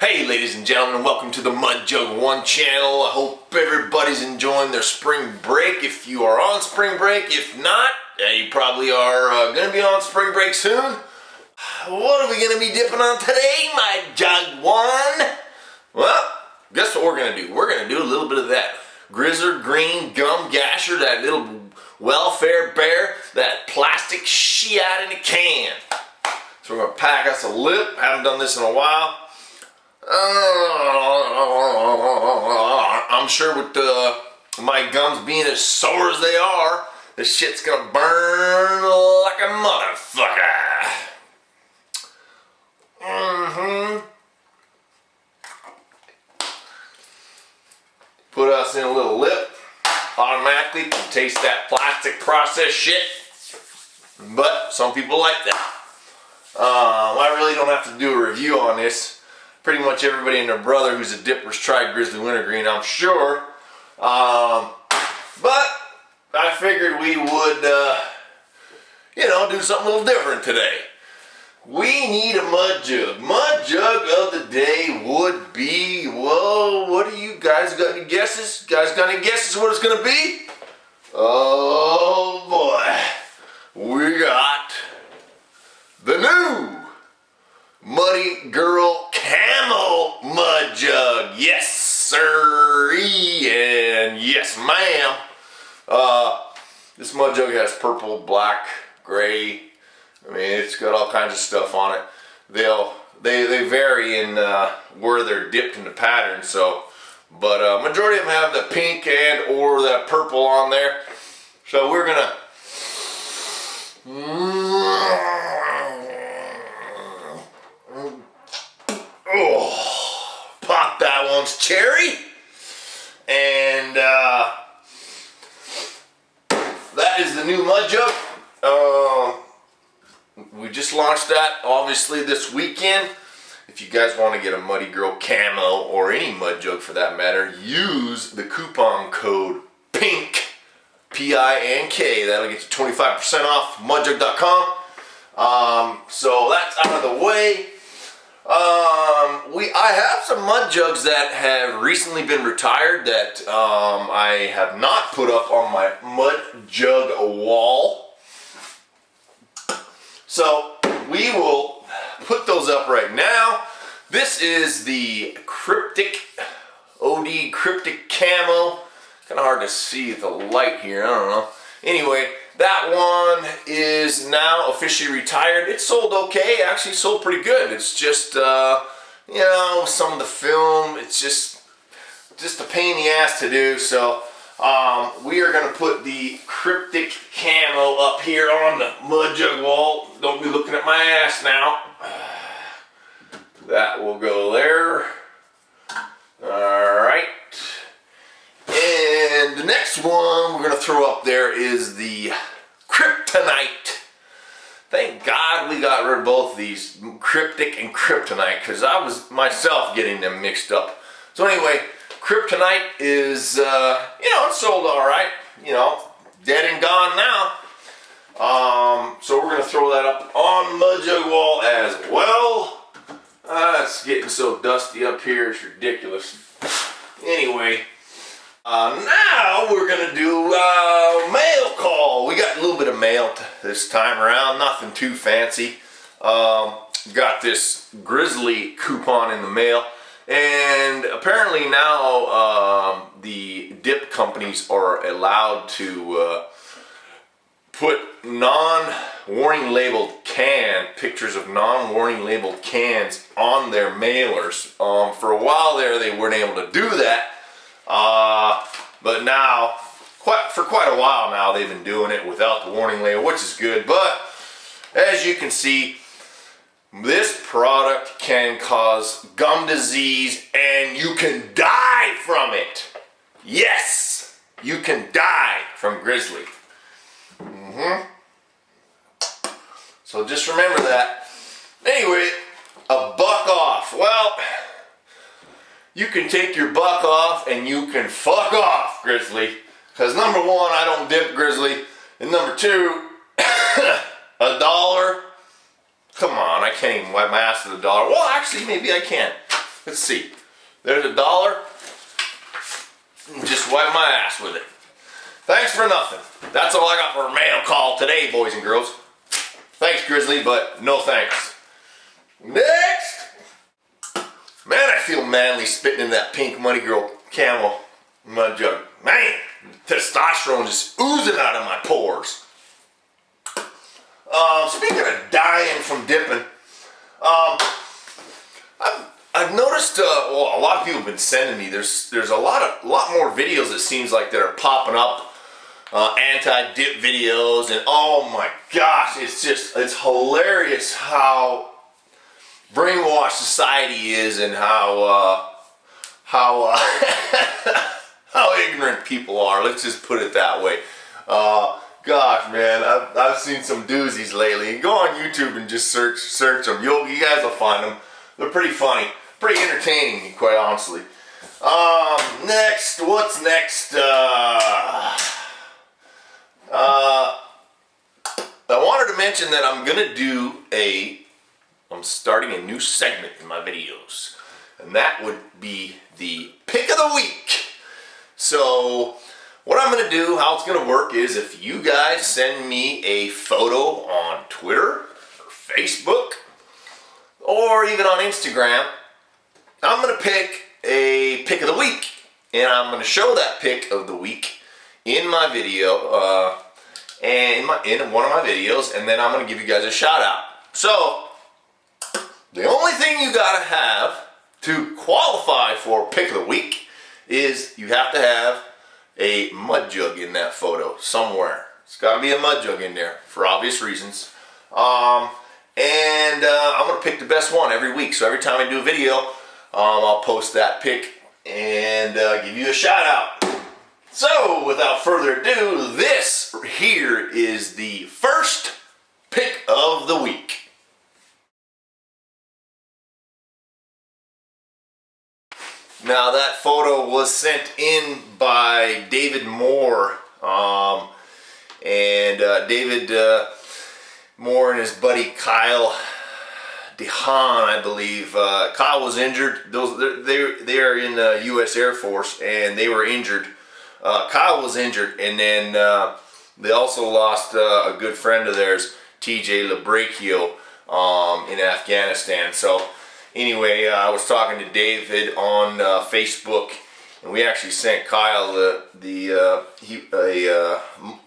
Hey ladies and gentlemen, welcome to the Mud Jug 1 channel. I hope everybody's enjoying their spring break. If you are on spring break, if not, you probably are going to be on spring break soon. What are we going to be dipping on today, Mud Jug 1? Well, guess what we're going to do? We're going to do a little bit of that Grizzly gum gasher, that little welfare bear, that plastic shit out in a can. So we're going to pack us a lip. Haven't done this in a while. I'm sure with my gums being as sore as they are, this shit's gonna burn like a motherfucker. Put us in a little lip. Automatically can taste that plastic processed shit. But some people like that. I really don't have to do a review on this. Pretty much everybody and their brother who's a dipper's tried Grizzly Wintergreen, I'm sure. But I figured we would, do something a little different today. We need a mud jug. Mud jug of the day would be, whoa, what do you guys got any guesses? Guys got any guesses what it's going to be? Oh boy. We got the new Muddy Girl Camo Mud Jug. Yes, sir, and yes, ma'am. This mud jug has purple, black, gray. I mean, it's got all kinds of stuff on it. They vary in where they're dipped in the pattern. So, but majority of them have the pink and or that purple on there. So we're gonna. Oh, pop that one's cherry. And that is the new mud jug. We just launched that obviously this weekend. If you guys want to get a Muddy Girl Camo or any mud jug for that matter, use the coupon code PINK, P-I-N-K. That'll get you 25% off mudjug.com. So that's out of the way. I have some mud jugs that have recently been retired that I have not put up on my mud jug wall. So we will put those up right now. This is the OD Cryptic Camo. Kind of hard to see with the light here, I don't know. Anyway, that one is now officially retired. It sold okay, actually sold pretty good. It's just, some of the film, it's just a pain in the ass to do. So we are going to put the Cryptic Camo up here on the mud jug wall. Don't be looking at my ass now. That will go there. Alright. And the next one we're going to throw up there is the Kryptonite. Thank God we got rid of both of these, Cryptic and Kryptonite, because I was myself getting them mixed up. So anyway, Kryptonite is, it's sold alright. Dead and gone now. So we're going to throw that up on the mud jug wall as well. It's getting so dusty up here, it's ridiculous. Anyway. Now we're gonna do mail call. We got a little bit of mail this time around, nothing too fancy. Got this Grizzly coupon in the mail, and apparently now the dip companies are allowed to put non-warning labeled pictures of non-warning labeled cans on their mailers. For a while there they weren't able to do that. But now, for quite a while now, they've been doing it without the warning label, which is good. But as you can see, this product can cause gum disease and you can die from it. Yes, you can die from Grizzly. So just remember that. Anyway, a buck off. Well, you can take your buck off and you can fuck off, Grizzly. Because number one, I don't dip Grizzly. And number two, $1. Come on, I can't even wipe my ass with $1. Well, actually, maybe I can. Let's see. There's $1. Just wipe my ass with it. Thanks for nothing. That's all I got for a mail call today, boys and girls. Thanks, Grizzly, but no thanks. Next! Man, I feel manly spitting in that pink Money Girl camel mud jug. Man, testosterone just oozing out of my pores. Speaking of dying from dipping, I've noticed, well, a lot of people have been sending me, there's a lot more videos, it seems like, that are popping up, anti-dip videos, and oh my gosh, it's hilarious how brainwashed society is, and how ignorant people are. Let's just put it that way. Gosh, man, I've seen some doozies lately. Go on YouTube and just search them. You guys will find them. They're pretty funny, pretty entertaining, quite honestly. Next, what's next? I wanted to mention that I'm starting a new segment in my videos, and that would be the pick of the week. So what I'm going to do, how it's going to work, is if you guys send me a photo on Twitter or Facebook or even on Instagram, I'm going to pick a pick of the week, and I'm going to show that pick of the week in my video, and in one of my videos, and then I'm going to give you guys a shout out. So the only thing you got to have to qualify for pick of the week is you have to have a mud jug in that photo somewhere. It's got to be a mud jug in there for obvious reasons. I'm going to pick the best one every week. So every time I do a video, I'll post that pick and give you a shout out. So without further ado, this here is the first pick of the week. Now that photo was sent in by David Moore, David Moore and his buddy Kyle DeHaan, I believe. Kyle was injured. They are in the U.S. Air Force, and they were injured. Kyle was injured, and then they also lost a good friend of theirs, TJ LaBracchio, in Afghanistan. So anyway, I was talking to David on Facebook, and we actually sent Kyle a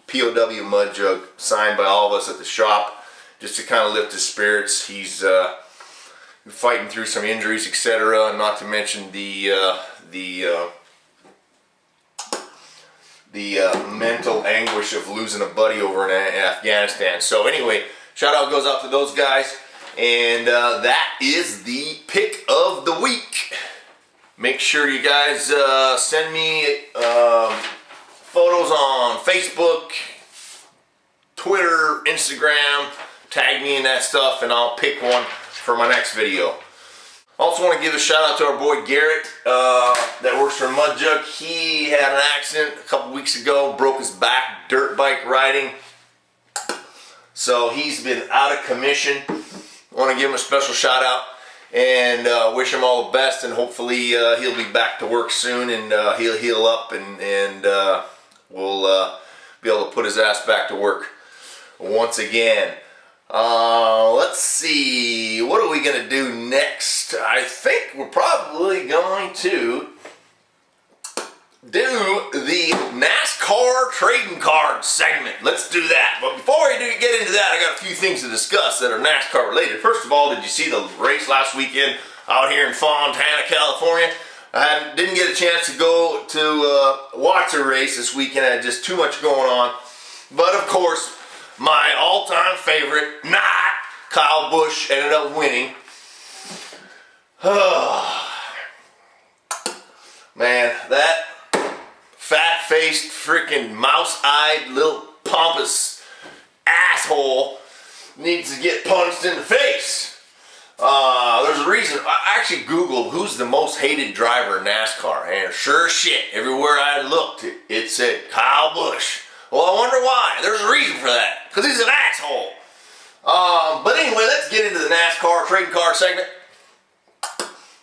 POW mud jug signed by all of us at the shop, just to kind of lift his spirits. He's fighting through some injuries, etc., not to mention the mental anguish of losing a buddy over in Afghanistan. So anyway, shout out goes out to those guys. And that is the pick of the week. Make sure you guys send me photos on Facebook, Twitter, Instagram. Tag me in that stuff, and I'll pick one for my next video. Also want to give a shout out to our boy Garrett that works for Mud Jug. He had an accident a couple weeks ago, broke his back dirt bike riding. So he's been out of commission. I want to give him a special shout out and wish him all the best, and hopefully he'll be back to work soon, and he'll heal up, and we'll be able to put his ass back to work once again. Let's see, what are we going to do next? I think we're probably going to do the NASCAR trading card segment. Let's do that. But before we get into that, I got a few things to discuss that are NASCAR related. First of all, did you see the race last weekend out here in Fontana, California? I didn't get a chance to go to watch the race this weekend. I had just too much going on. But of course, my all-time favorite, Kyle Busch, ended up winning. Man, that fat-faced, freaking mouse-eyed, little pompous asshole needs to get punched in the face. There's a reason. I actually Googled who's the most hated driver in NASCAR, and sure shit, everywhere I looked, it said Kyle Busch. Well, I wonder why. There's a reason for that, because he's an asshole. But anyway, let's get into the NASCAR trading card segment.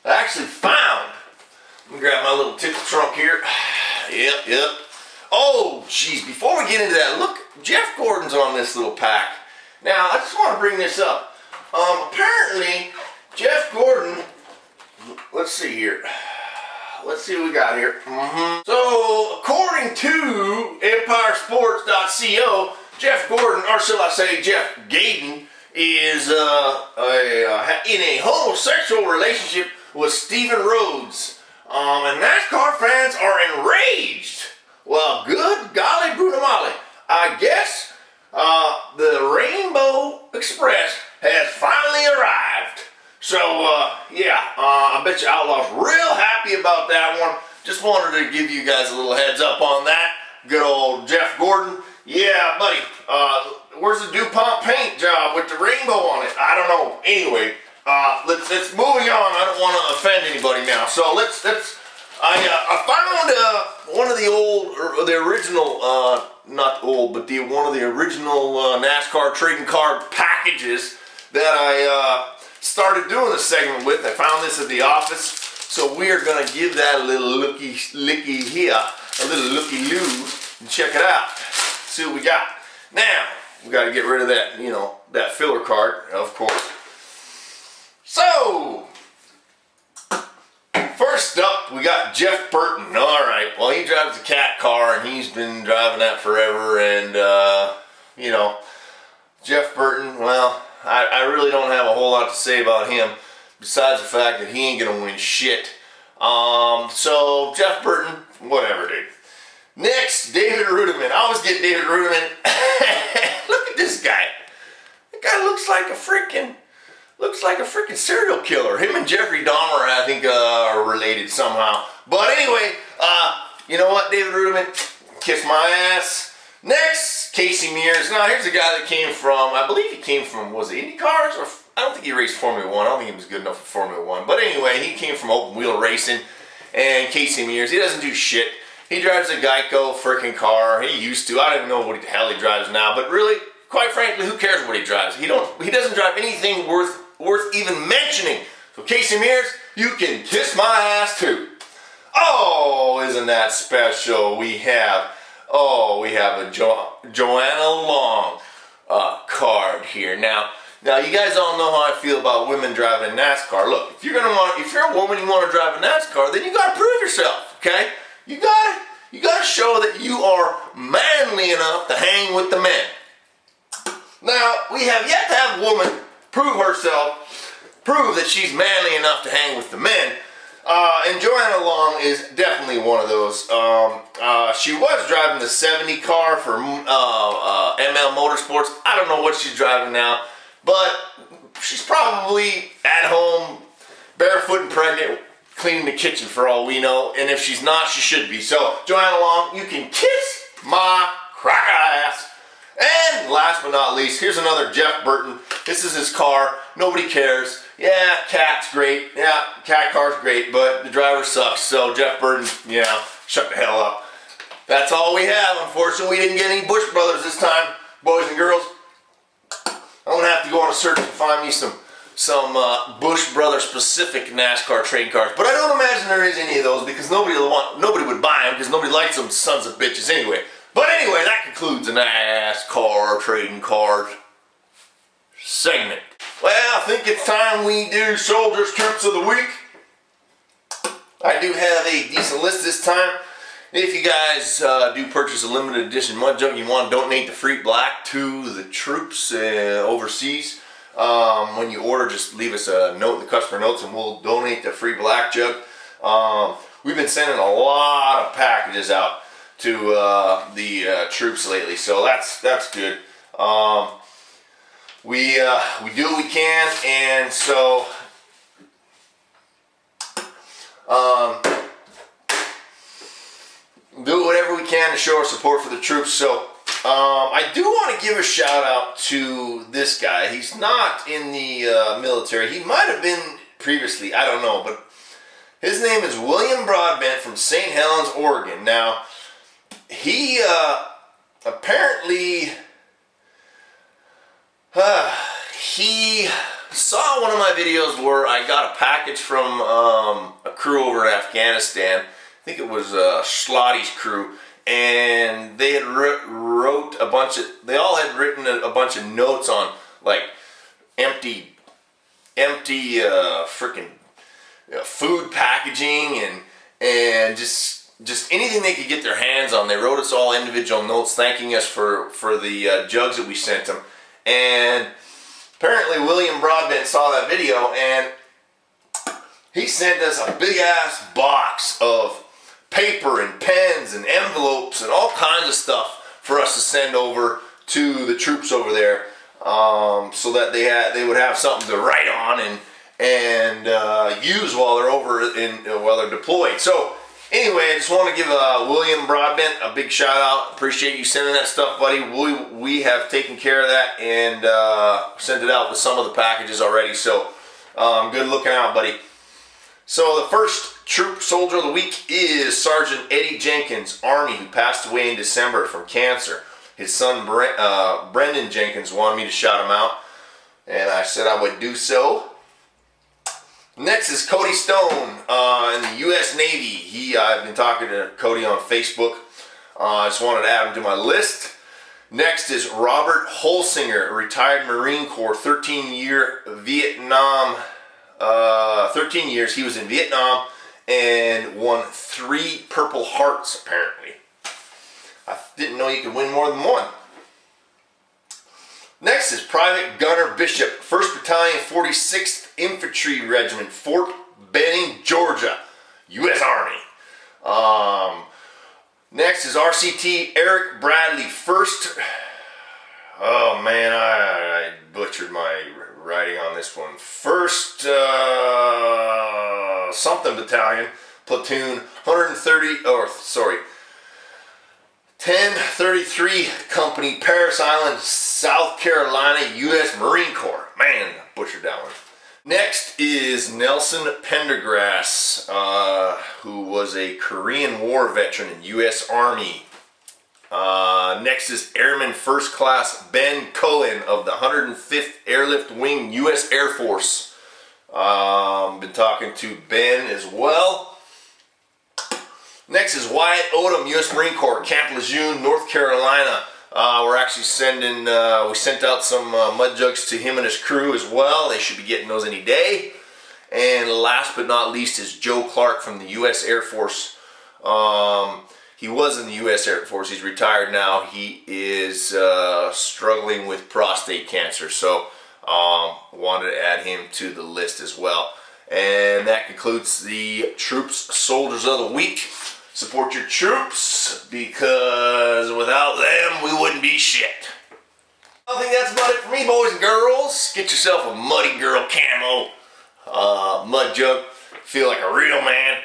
I actually found. Let me grab my little tickle trunk here. Yep. Oh, geez, before we get into that, look, Jeff Gordon's on this little pack. Now, I just want to bring this up. Apparently, Jeff Gordon, let's see here. Let's see what we got here. So, according to EmpireSports.co, Jeff Gordon, or shall I say Jeff Gaden, is in a homosexual relationship with Steven Rhodes. And NASCAR fans are enraged. Well, good golly Bruno Molly. I guess the Rainbow Express has finally arrived. So, I bet you Outlaw's real happy about that one. Just wanted to give you guys a little heads up on that. Good old Jeff Gordon. Yeah, buddy. Where's the DuPont paint job with the rainbow on it? I don't know. Anyway, let's moving on. I don't want to offend anybody now. So I found one of the old, or the original, not old, but one of the original NASCAR trading card packages that I started doing this segment with. I found this at the office, so we are going to give that a little licky here, a little looky-loo, and check it out. See what we got. Now, we got to get rid of that, that filler card, of course. So, first up, we got Jeff Burton. All right, well, he drives a cat car, and he's been driving that forever, and, Jeff Burton, well, I really don't have a whole lot to say about him, besides the fact that he ain't going to win shit. So, Jeff Burton, whatever, dude. Next, David Rudiman. I always get David Rudiman. Look at this guy. That guy looks like a freaking serial killer. Him and Jeffrey Dahmer, I think, are related somehow. But anyway, you know what, David Rudiman? Kiss my ass. Next, Casey Mears. Now, here's a guy that came from, I believe he came from, was it IndyCars? Or I don't think he raced Formula 1. I don't think he was good enough for Formula 1. But anyway, he came from open wheel racing. And Casey Mears, he doesn't do shit. He drives a Geico freaking car. He used to. I don't even know what the hell he drives now. But really, quite frankly, who cares what he drives? He doesn't drive anything worth even mentioning. So Casey Mears, you can kiss my ass too. Oh, isn't that special? We have a Joanna Long card here. Now you guys all know how I feel about women driving a NASCAR. Look, if you're a woman, you want to drive a NASCAR, then you got to prove yourself. Okay. You gotta show that you are manly enough to hang with the men. Now, we have yet to have a woman prove that she's manly enough to hang with the men. And Joanna Long is definitely one of those. She was driving the 70 car for ML Motorsports. I don't know what she's driving now, but she's probably at home, barefoot and pregnant, cleaning the kitchen for all we know, and if she's not, she should be. So, Joanna Long, you can kiss my crack ass. And last but not least, here's another Jeff Burton. This is his car. Nobody cares. Yeah, cat's great. Yeah, cat car's great, but the driver sucks. So, Jeff Burton, shut the hell up. That's all we have. Unfortunately, we didn't get any Bush Brothers this time, boys and girls. I'm going to have to go on a search to find me some Bush Brothers specific NASCAR trading cars, but I don't imagine there is any of those because nobody would buy them because nobody likes them sons of bitches anyway. But anyway, that concludes the NASCAR trading card segment. Well, I think it's time we do Soldiers Troops of the Week. I do have a decent list this time. If you guys do purchase a limited edition Mud Jug, you want to donate the free black to the troops overseas. When you order, just leave us a note in the customer notes and we'll donate the free black jug. We've been sending a lot of packages out to the troops lately, so that's good. We do what we can, and so do whatever we can to show our support for the troops. So I do want to give a shout out to this guy. He's not in the military. He might have been previously. I don't know. But his name is William Broadbent from St. Helens, Oregon. Now, he apparently he saw one of my videos where I got a package from a crew over in Afghanistan. I think it was Schlotty's crew, and they had wrote a bunch of. They all had written a bunch of notes on like empty freaking food packaging and just anything they could get their hands on. They wrote us all individual notes thanking us for the jugs that we sent them. And apparently William Broadbent saw that video and he sent us a big ass box of paper and pens and envelopes and all kinds of stuff for us to send over to the troops over there, so that they would have something to write on and use while they're while they're deployed. So anyway, I just want to give William Broadbent a big shout out. Appreciate you sending that stuff, buddy. We have taken care of that and sent it out with some of the packages already. So good looking out, buddy. So the first troop soldier of the week is Sergeant Eddie Jenkins, Army, who passed away in December from cancer. His son Brendan Jenkins wanted me to shout him out, and I said I would do so. Next is Cody Stone in the U.S. Navy. I've been talking to Cody on Facebook. I just wanted to add him to my list. Next is Robert Holsinger, a retired Marine Corps, 13 years. He was in Vietnam and won 3 Purple Hearts, apparently. I didn't know you could win more than one. Next is Private Gunner Bishop, 1st Battalion, 46th Infantry Regiment, Fort Benning, Georgia, U.S. Army. Next is RCT Eric Bradley, 1st. Oh man, I butchered my writing on this one. 1st something Battalion, Platoon, 1033 Company, Paris Island, South Carolina, U.S. Marine Corps. Man, butchered that one. Next is Nelson Pendergrass, who was a Korean War veteran in U.S. Army. Next is Airman First Class Ben Cohen of the 105th Airlift Wing, U.S. Air Force. Been talking to Ben as well. Next is Wyatt Odom, U.S. Marine Corps, Camp Lejeune, North Carolina. We're actually we sent out some mud jugs to him and his crew as well. They should be getting those any day. And last but not least is Joe Clark from the U.S. Air Force. He was in the U.S. Air Force. He's retired now. He is struggling with prostate cancer. So wanted to add him to the list as well. And that concludes the Troops Soldiers of the Week. Support your troops, because without them, we wouldn't be shit. I think that's about it for me, boys and girls. Get yourself a Muddy Girl camo mud jug. Feel like a real man.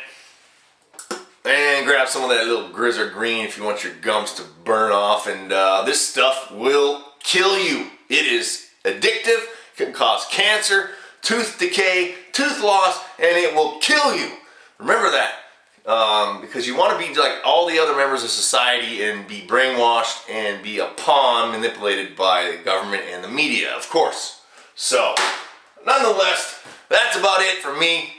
And grab some of that little Grizzly green if you want your gums to burn off. And this stuff will kill you. It is addictive, can cause cancer, tooth decay, tooth loss, and it will kill you. Remember that. Because you want to be like all the other members of society and be brainwashed and be a pawn manipulated by the government and the media, of course. So, nonetheless, that's about it for me.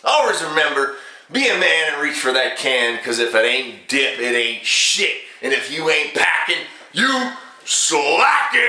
Always remember, be a man and reach for that can, because if it ain't dip, it ain't shit. And if you ain't packing, you slacking!